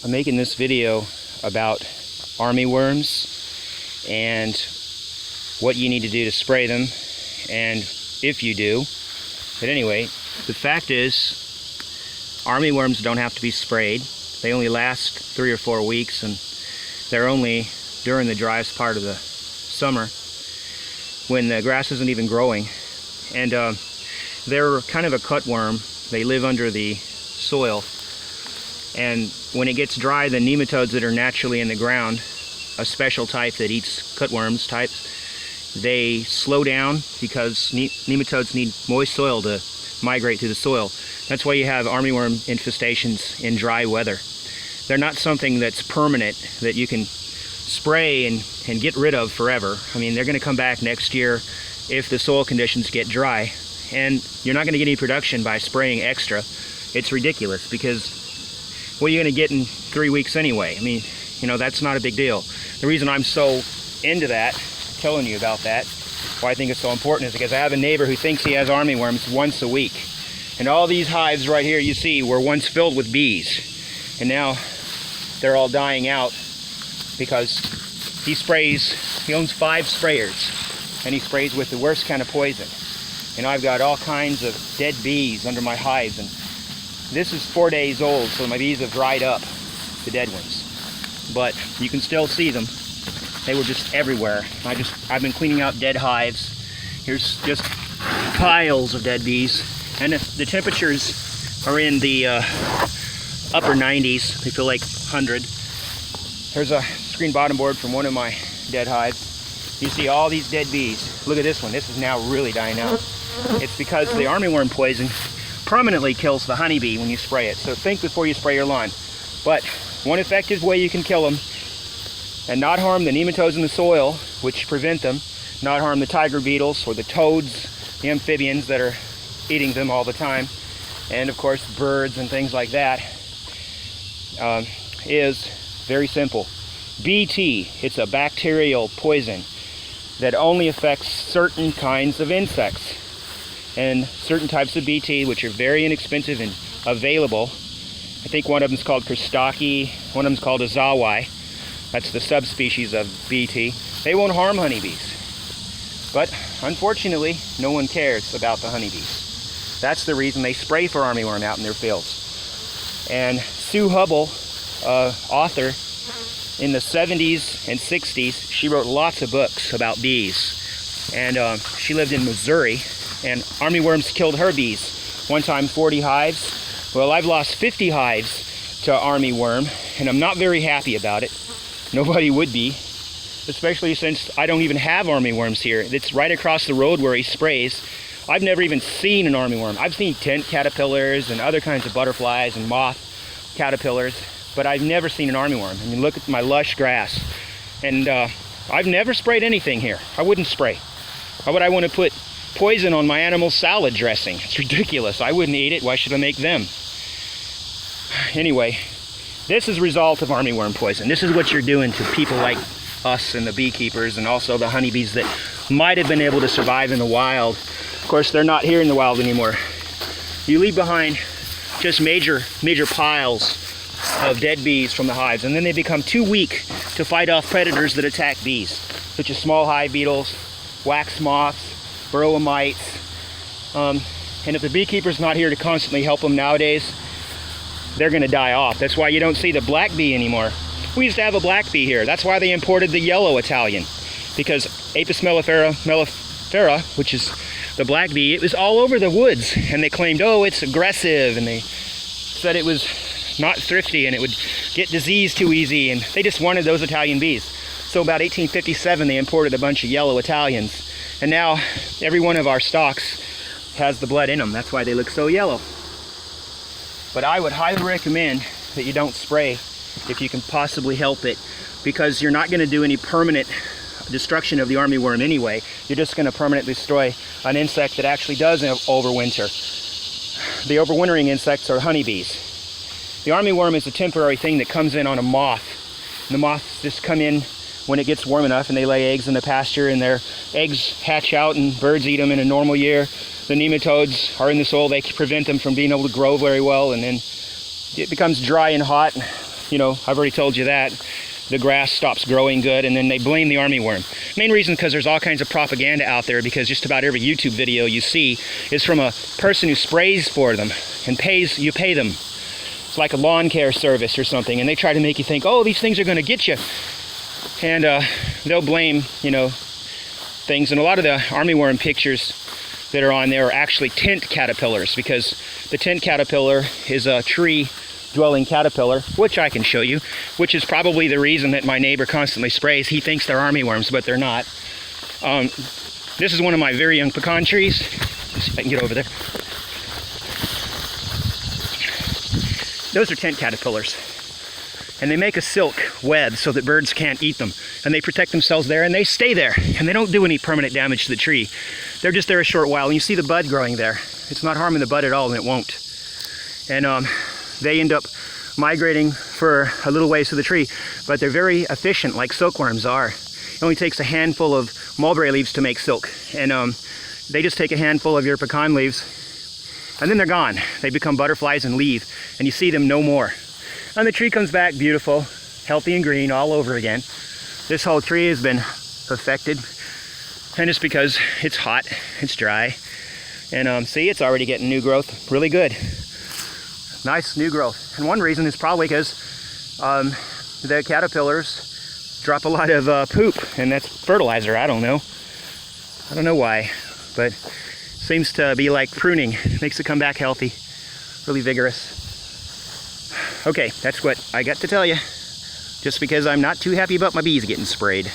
I'm making this video about armyworms and what you need to do to spray them, and if you do. But anyway, the fact is, armyworms don't have to be sprayed. They only last 3 or 4 weeks, and they're only during the driest part of the summer when the grass isn't even growing. And they're kind of a cutworm. They live under the soil, and when it gets dry, the nematodes that are naturally in the ground, a special type that eats cutworms types, they slow down because nematodes need moist soil to migrate through the soil. That's why you have armyworm infestations in dry weather. They're not something that's permanent that you can spray and get rid of forever. I mean, they're going to come back next year if the soil conditions get dry, and you're not going to get any production by spraying extra. It's ridiculous, because what are you going to get in 3 weeks anyway? I mean, you know, that's not a big deal. The reason I'm so into that, telling you about that, why I think it's so important, is because I have a neighbor who thinks he has armyworms once a week. And all these hives right here you see were once filled with bees. And now they're all dying out because he owns 5 sprayers, and he sprays with the worst kind of poison. And I've got all kinds of dead bees under my hives, and this is 4 days old, so my bees have dried up, the dead ones. But you can still see them. They were just everywhere. I've been cleaning out dead hives. Here's just piles of dead bees. And if the temperatures are in the upper 90s, they feel like 100. Here's a screen bottom board from one of my dead hives. You see all these dead bees. Look at this one. This is now really dying out. It's because the armyworm poison permanently kills the honeybee when you spray it. So think before you spray your lawn. But one effective way you can kill them and not harm the nematodes in the soil, which prevent them, not harm the tiger beetles or the toads, the amphibians that are eating them all the time, and of course birds and things like that, is very simple. BT, it's a bacterial poison that only affects certain kinds of insects. And certain types of BT, which are very inexpensive and available. I think one of them is called Christaki, one of them is called Azawai. That's the subspecies of BT. They won't harm honeybees. But unfortunately, no one cares about the honeybees. That's the reason they spray for armyworm out in their fields. And Sue Hubble, author, in the 70s and 60s, she wrote lots of books about bees. And she lived in Missouri, and armyworms killed her bees. One time 40 hives. Well, I've lost 50 hives to armyworm, and I'm not very happy about it. Nobody would be, especially since I don't even have armyworms here. It's right across the road where he sprays. I've never even seen an armyworm. I've seen tent caterpillars and other kinds of butterflies and moth caterpillars, but I've never seen an armyworm. I mean, look at my lush grass. And I've never sprayed anything here. I wouldn't spray. Why would I want to put poison on my animal salad dressing? It's ridiculous. I wouldn't eat it. Why should I make them? Anyway, this is a result of armyworm poison. This is what you're doing to people like us and the beekeepers, and also the honeybees that might have been able to survive in the wild. Of course, they're not here in the wild anymore. You leave behind just major piles of dead bees from the hives, and then they become too weak to fight off predators that attack bees, such as small hive beetles, wax moths, burrow mites, and if the beekeeper's not here to constantly help them nowadays, they're going to die off. That's why you don't see the black bee anymore. We used to have a black bee here. That's why they imported the yellow Italian, because Apis mellifera, which is the black bee, it was all over the woods, and they claimed, oh, it's aggressive, and they said it was not thrifty and it would get disease too easy, and they just wanted those Italian bees. So about 1857 they imported a bunch of yellow Italians, and now every one of our stocks has the blood in them. That's why they look so yellow. But I would highly recommend that you don't spray if you can possibly help it, because you're not going to do any permanent destruction of the armyworm anyway. You're just going to permanently destroy an insect that actually does overwinter. The overwintering insects are honeybees. The armyworm is a temporary thing that comes in on a moth. And the moths just come in when it gets warm enough, and they lay eggs in the pasture, and their eggs hatch out and birds eat them in a normal year. The nematodes are in the soil. They prevent them from being able to grow very well, and then it becomes dry and hot. you know, I've already told you that. The grass stops growing good, and then they blame the armyworm. Main reason because there's all kinds of propaganda out there, because just about every YouTube video you see is from a person who sprays for them and you pay them. It's like a lawn care service or something, and they try to make you think, oh, these things are going to get you. And they'll blame, you know, things. And a lot of the armyworm pictures that are on there are actually tent caterpillars, because the tent caterpillar is a tree dwelling caterpillar, which I can show you, which is probably the reason that my neighbor constantly sprays. He thinks they're armyworms, but they're not. This is one of my very young pecan trees. Let's see if I can get over there. Those are tent caterpillars, and they make a silk web so that birds can't eat them, and they protect themselves there, and they stay there, and they don't do any permanent damage to the tree. They're just there a short while, and you see the bud growing there. It's not harming the bud at all, and it won't. And they end up migrating for a little ways to the tree, but they're very efficient, like silkworms are. It only takes a handful of mulberry leaves to make silk, and they just take a handful of your pecan leaves, and then they're gone. They become butterflies and leave, and you see them no more. And the tree comes back beautiful, healthy and green all over again. This whole tree has been affected, and it's because it's hot, it's dry, and see, it's already getting new growth really good. Nice new growth. And one reason is probably because the caterpillars drop a lot of poop, and that's fertilizer. I don't know why, but seems to be like pruning. Makes it come back healthy, really vigorous. Okay, that's what I got to tell you. Just because I'm not too happy about my bees getting sprayed.